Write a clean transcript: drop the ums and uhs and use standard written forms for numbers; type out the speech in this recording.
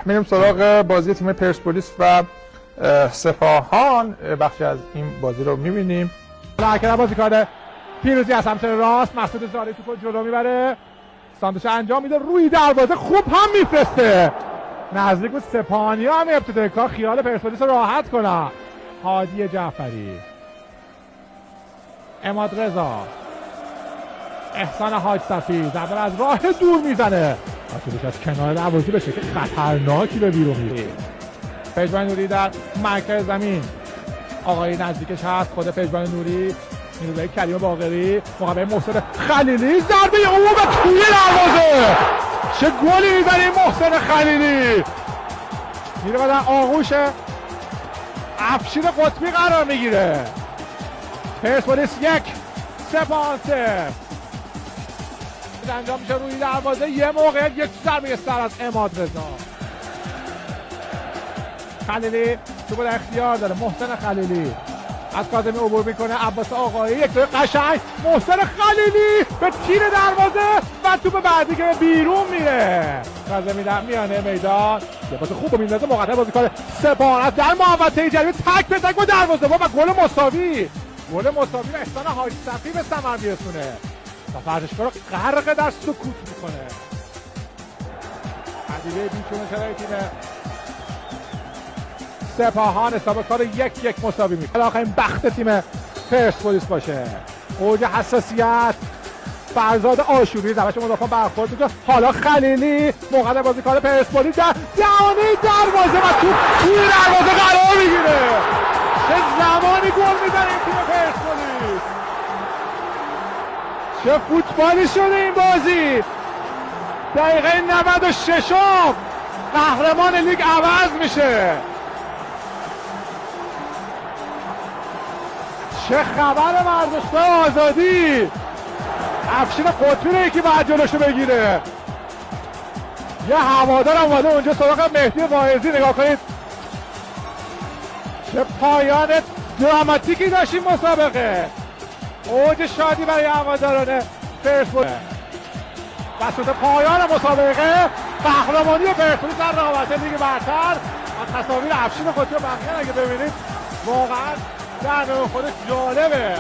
میریم سراغ بازی تیم پرسپولیس و سپاهان. بخشی از این بازی رو میبینیم. حرکت بازیکن پیروزی از سمت راست، مسعود زاری توپو جلو میبره، سانتوش انجام میده، روی دروازه خوب هم میفرسته، نزدیک بود سپاهانیا هم ابتدای کار خیال پرسپولیس رو راحت کنه. هادی جعفری، عماد رضا، احسان حاج صفی ضربه از راه دور میزنه، توپش از کنار دروازه به شکل خطرناکی به بیرون میره. پژمان نوری در مرکز زمین، آقای نزدیکش هست خود پژمان نوری، نیروی کریم باقری مقابل محسن خلیلی، ضربه او به توی دروازه. چه گلی میزنه محسن خلیلی، میره و در آغوش افشین قطبی قرار میگیره. پرسپولیس 1 سپاهان 0 انجام میشه روی دروازه. یه موقعیت، یک ضربه سر از عماد رضا. خلیلی توپ در اختیار داره، محسن خلیلی از کاظمی عبور میکنه، عباس آقایی یک توپ قشنگ، محسن خلیلی به تیر دروازه و توپ بعدی که بیرون میره. کاظمی در میانه میدان لباس خوب میندازه، مقطع بازیکن سپاهان در محوطه جریمه تک به تک با دروازه و گل مساوی. گل مساوی و احسان حاج صفی به ثمر میرسونه و ورزشکار رو غرق در سکوت میکنه. عدیده بیچون چرای تیم سپاهان حساب کار 1-1 مساوی میکنه. آخرین بخت تیم پرسپولیس باشه. اوج حساسیت فرزاد آشوری زمش مدافع برخورد میکنه. حالا خلیلی موقع بازیکن پرسپولیس در دهانه دروازه و توی دروازه قرار میگیره. چه زمانی گل میزنه این تیم پرسپولیس، چه فوتبالی شده این بازی. دقیقه 96 قهرمان لیگ عوض میشه. چه خبر ورزشگاه آزادی، افشین قطبی رو یکی باید جلوشو بگیره. یه هوادار اومده اونجا سراغ مهدی واعظی، نگاه کنید چه پایان دراماتیکی داشت این مسابقه. اوج شادی برای هواداران پرسپولیس. وسط پایان مسابقه قهرمانی پرسپولیس در رقابت لیگ برتر و تصاویر افشین قطبی و بقیه اگه ببینید واقعا در خودش جالبه.